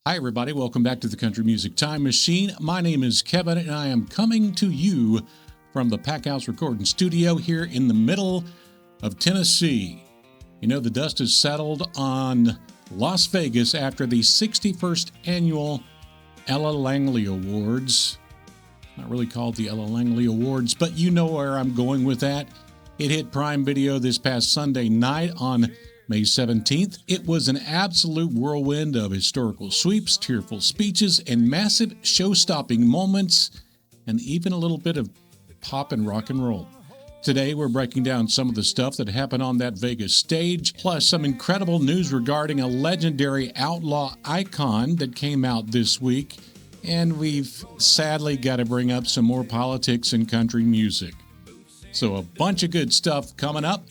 Hi, everybody. Welcome back to the Country Music Time Machine. My name is Kevin, and I am coming to you from the Packhouse Recording Studio here in the middle of Tennessee. You know, the dust has settled on Las Vegas after the 61st annual Ella Langley Awards. Not really called the Ella Langley Awards, but you know where I'm going with that. It hit Prime Video this past Sunday night on May 17th. It was an absolute whirlwind of historical sweeps, tearful speeches, and massive show-stopping moments, and even a little bit of pop and rock and roll. Today, we're breaking down some of the stuff that happened on that Vegas stage, plus some incredible news regarding a legendary outlaw icon that came out this week, and we've sadly got to bring up some more politics and country music. So a bunch of good stuff coming up.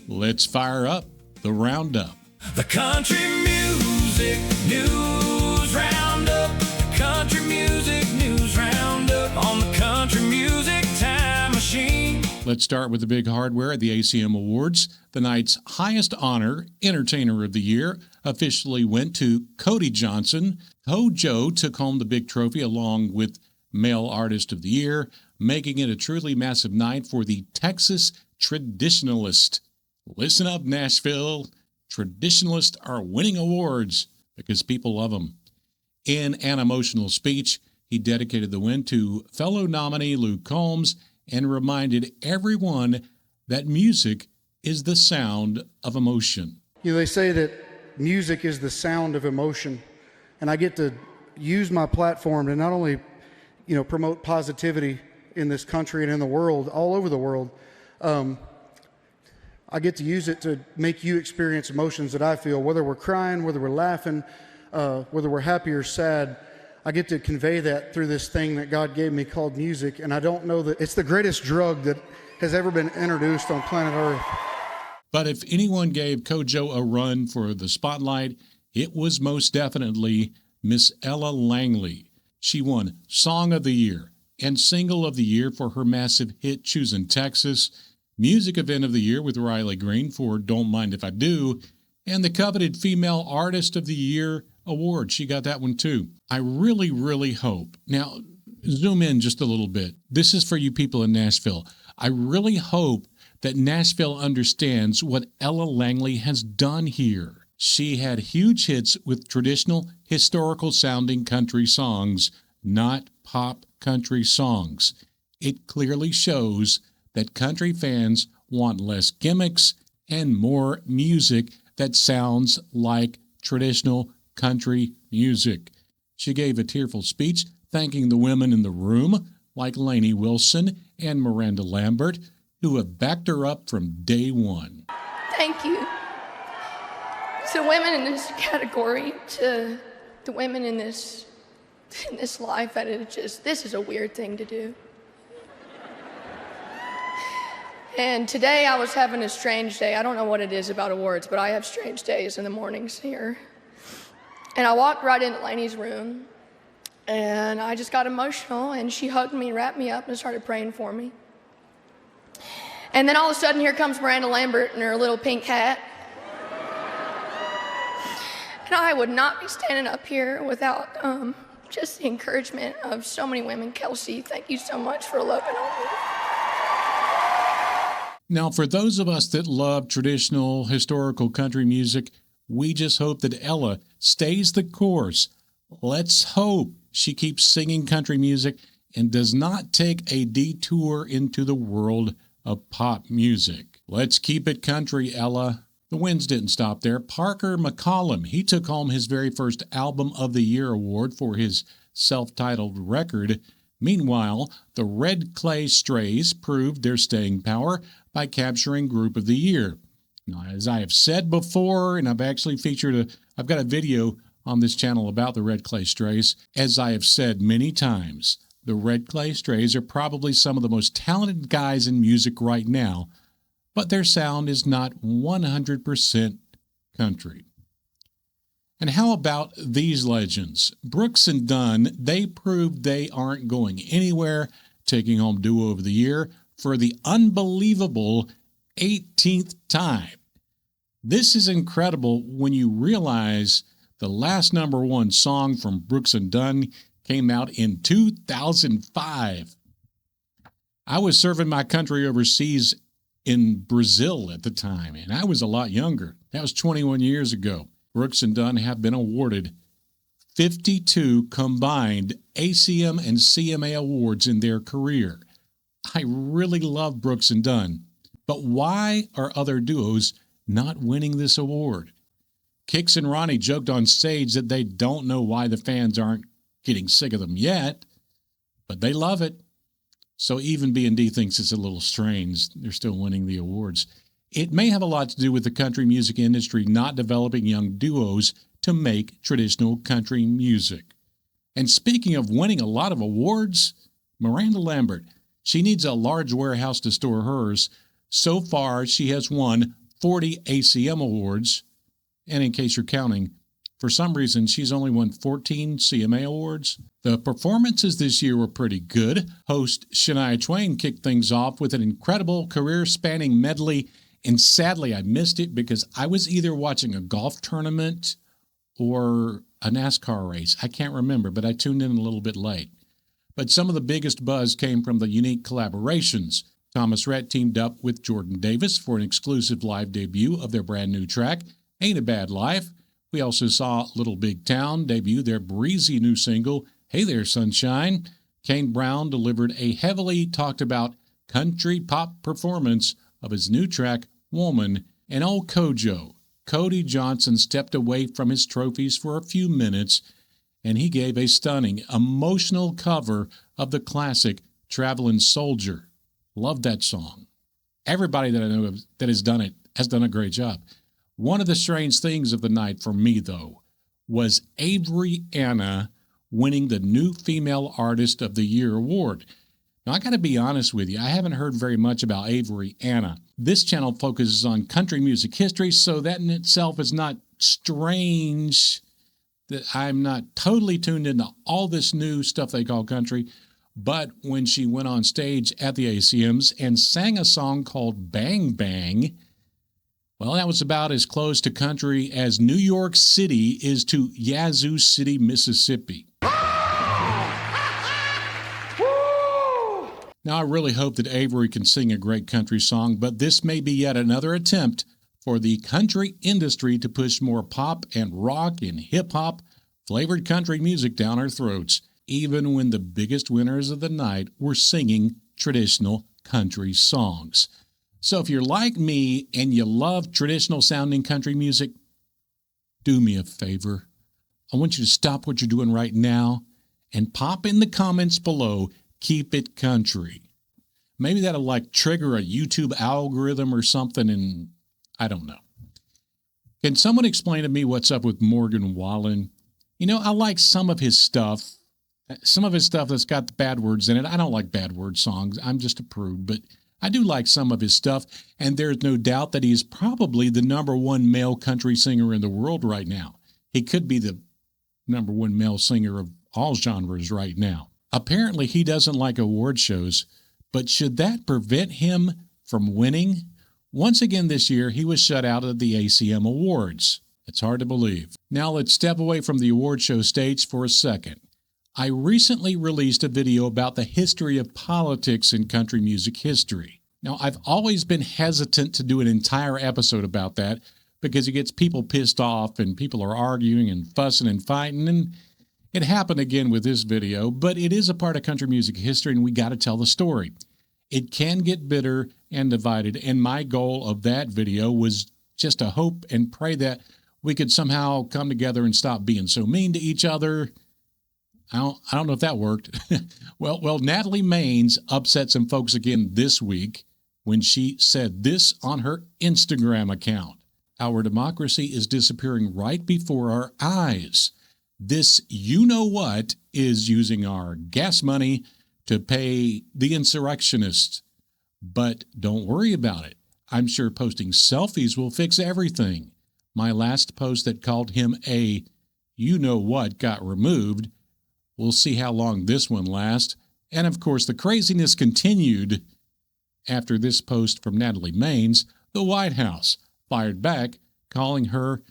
Let's fire up the Roundup. The Country Music News Roundup. The Country Music News Roundup on the Country Music Time Machine. Let's start with the big hardware at the ACM Awards. The night's highest honor, Entertainer of the Year, officially went to Cody Johnson. CoJo took home the big trophy along with Male Artist of the Year, making it a truly massive night for the Texas Traditionalist. Listen up, Nashville. Traditionalists are winning awards because people love them. In an emotional speech, he dedicated the win to fellow nominee Luke Combs and reminded everyone that music is the sound of emotion. You know, they say that music is the sound of emotion, and I get to use my platform to not only, promote positivity in this country and in the world, all over the world. I get to use it to make you experience emotions that I feel, whether we're crying, whether we're laughing, whether we're happy or sad. I get to convey that through this thing that God gave me called music, and I don't know that it's the greatest drug that has ever been introduced on planet Earth. But if anyone gave CoJo a run for the spotlight, it was most definitely Miss Ella Langley. She won Song of the Year and Single of the Year for her massive hit Choosin Texas, Music Event of the Year with Riley Green for Don't Mind If I Do, and the coveted Female Artist of the Year award. She got that one too. I really, really hope. Now, zoom in just a little bit. This is for you people in Nashville. I really hope that Nashville understands what Ella Langley has done here. She had huge hits with traditional, historical-sounding country songs, not pop country songs. It clearly shows that country fans want less gimmicks and more music that sounds like traditional country music. She gave a tearful speech thanking the women in the room, like Lainey Wilson and Miranda Lambert, who have backed her up from day one. Thank you to women in this category, to the women in this life, that this is a weird thing to do. And today I was having a strange day. I don't know what it is about awards, but I have strange days in the mornings here. And I walked right into Lainey's room, and I just got emotional, and she hugged me, wrapped me up, and started praying for me. And then all of a sudden, here comes Miranda Lambert in her little pink hat. And I would not be standing up here without just the encouragement of so many women. Kelsey, thank you so much for loving on me. Now, for those of us that love traditional, historical country music, we just hope that Ella stays the course. Let's hope she keeps singing country music and does not take a detour into the world of pop music. Let's keep it country, Ella. The wins didn't stop there. Parker McCollum, he took home his very first Album of the Year award for his self-titled record. Meanwhile, the Red Clay Strays proved their staying power by capturing Group of the Year. Now, as I have said before, and I've actually I've got a video on this channel about the Red Clay Strays. As I have said many times, the Red Clay Strays are probably some of the most talented guys in music right now, but their sound is not 100% country. And how about these legends? Brooks and Dunn, they proved they aren't going anywhere, taking home Duo of the Year for the unbelievable 18th time. This is incredible when you realize The last number one song from Brooks and Dunn came out in 2005. I was serving my country overseas in Brazil at the time, and I was a lot younger. That was 21 years ago. Brooks and Dunn have been awarded 52 combined ACM and CMA awards in their career. I really love Brooks and Dunn, but why are other duos not winning this award? Kix and Ronnie joked on stage that they don't know why the fans aren't getting sick of them yet, but they love it. So even B&D thinks it's a little strange they're still winning the awards. It may have a lot to do with the country music industry not developing young duos to make traditional country music. And speaking of winning a lot of awards, Miranda Lambert, she needs a large warehouse to store hers. So far, she has won 40 ACM awards. And in case you're counting, for some reason, she's only won 14 CMA awards. The performances this year were pretty good. Host Shania Twain kicked things off with an incredible career-spanning medley, and sadly, I missed it because I was either watching a golf tournament or a NASCAR race. I can't remember, but I tuned in a little bit late. But some of the biggest buzz came from the unique collaborations. Thomas Rhett teamed up with Jordan Davis for an exclusive live debut of their brand new track, Ain't a Bad Life. We also saw Little Big Town debut their breezy new single, Hey There Sunshine. Kane Brown delivered a heavily talked about country pop performance of his new track, Woman. And old CoJo, Cody Johnson, stepped away from his trophies for a few minutes, and he gave a stunning, emotional cover of the classic Travelin' Soldier. Love that song. Everybody that I know of that has done it has done a great job. One of the strange things of the night for me, though, was Avery Anna winning the New Female Artist of the Year award. Now, I got to be honest with you, I haven't heard very much about Avery Anna. This channel focuses on country music history, so that in itself is not strange that I'm not totally tuned into all this new stuff they call country. But when she went on stage at the ACMs and sang a song called Bang Bang, well, that was about as close to country as New York City is to Yazoo City, Mississippi. Now, I really hope that Avery can sing a great country song, but this may be yet another attempt for the country industry to push more pop and rock and hip-hop flavored country music down our throats, even when the biggest winners of the night were singing traditional country songs. So if you're like me and you love traditional sounding country music, do me a favor. I want you to stop what you're doing right now and pop in the comments below, keep it country. Maybe that'll like trigger a YouTube algorithm or something, and I don't know. Can someone explain to me what's up with Morgan Wallen? You know, I like some of his stuff. Some of his stuff that's got the bad words in it. I don't like bad word songs. I'm just a prude, but I do like some of his stuff, and there's no doubt that he's probably the number one male country singer in the world right now. He could be the number one male singer of all genres right now. Apparently, he doesn't like award shows, but should that prevent him from winning? Once again this year, he was shut out of the ACM Awards. It's hard to believe. Now let's step away from the award show stage for a second. I recently released a video about the history of politics in country music history. Now, I've always been hesitant to do an entire episode about that because it gets people pissed off and people are arguing and fussing and fighting, and it happened again with this video, but it is a part of country music history and we got to tell the story. It can get bitter and divided, and my goal of that video was just to hope and pray that we could somehow come together and stop being so mean to each other. I don't know if that worked. Well, Natalie Maines upset some folks again this week when she said this on her Instagram account. Our democracy is disappearing right before our eyes. This you-know-what is using our gas money to pay the insurrectionists. But don't worry about it. I'm sure posting selfies will fix everything. My last post that called him a you-know-what got removed. We'll see how long this one lasts. And of course, the craziness continued after this post from Natalie Maines. The White House fired back, calling her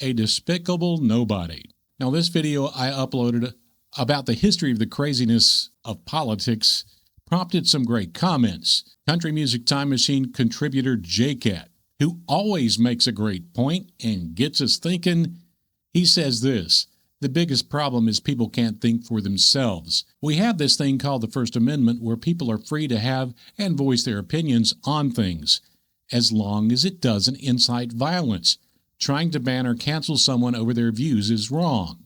a despicable nobody. Now, this video I uploaded about the history of the craziness of politics prompted some great comments. Country Music Time Machine contributor JCat, who always makes a great point and gets us thinking, he says this: the biggest problem is people can't think for themselves. We have this thing called the First Amendment where people are free to have and voice their opinions on things, as long as it doesn't incite violence. Trying to ban or cancel someone over their views is wrong.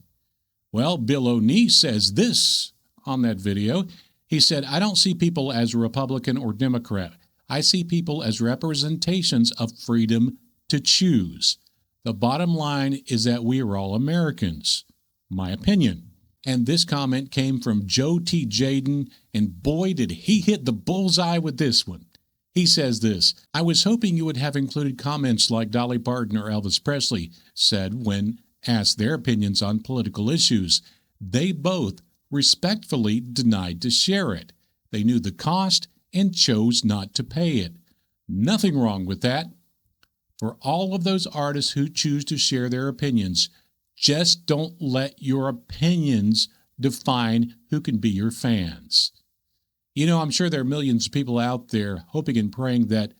Well, Bill O'Neill says this on that video. He said, I don't see people as Republican or Democrat. I see people as representations of freedom to choose. The bottom line is that we are all Americans. My opinion. And this comment came from Joe T. Jaden, and boy, did he hit the bullseye with this one. He says this: I was hoping you would have included comments like Dolly Parton or Elvis Presley said when asked their opinions on political issues. They both respectfully denied to share it. They knew the cost and chose not to pay it. Nothing wrong with that. For all of those artists who choose to share their opinions, just don't let your opinions define who can be your fans. You know, I'm sure there are millions of people out there hoping and praying that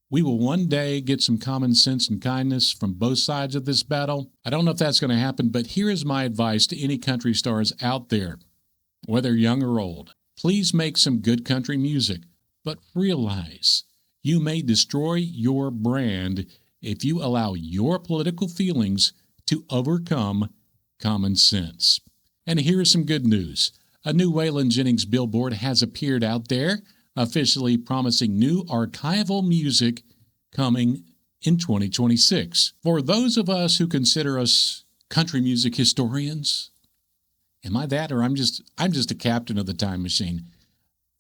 we will one day get some common sense and kindness from both sides of this battle. I don't know if that's going to happen, but here is my advice to any country stars out there, whether young or old. Please make some good country music, but realize you may destroy your brand if you allow your political feelings to overcome common sense. And here's some good news. A new Waylon Jennings billboard has appeared out there, officially promising new archival music coming in 2026. For those of us who consider us country music historians, am I that, or I'm just a captain of the time machine?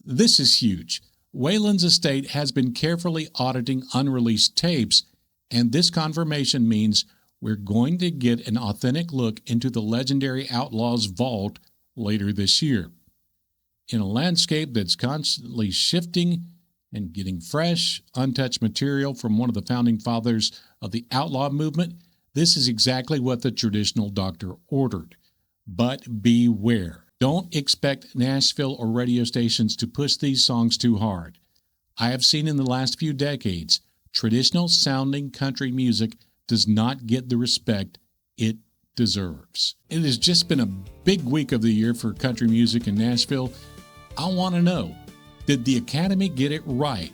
This is huge. Waylon's estate has been carefully auditing unreleased tapes, and this confirmation means we're going to get an authentic look into the legendary Outlaw's vault later this year. In a landscape that's constantly shifting and getting fresh, untouched material from one of the founding fathers of the Outlaw movement, this is exactly what the traditional doctor ordered. But beware. Don't expect Nashville or radio stations to push these songs too hard. I have seen in the last few decades, traditional sounding country music does not get the respect it deserves. It has just been a big week of the year for country music in Nashville. I want to know, did the Academy get it right?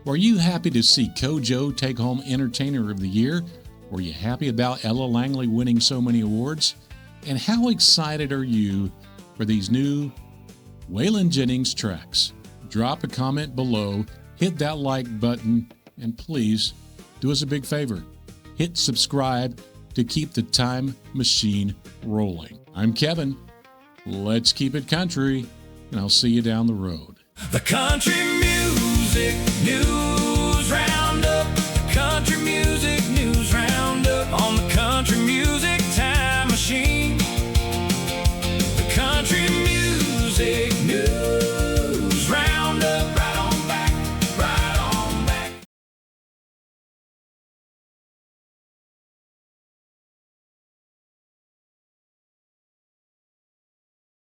Were you happy to see CoJo take home Entertainer of the Year? Were you happy about Ella Langley winning so many awards? And how excited are you for these new Waylon Jennings tracks? Drop a comment below, hit that like button, and please do us a big favor. Hit subscribe to keep the time machine rolling. I'm Kevin. Let's keep it country, and I'll see you down the road. The country music news.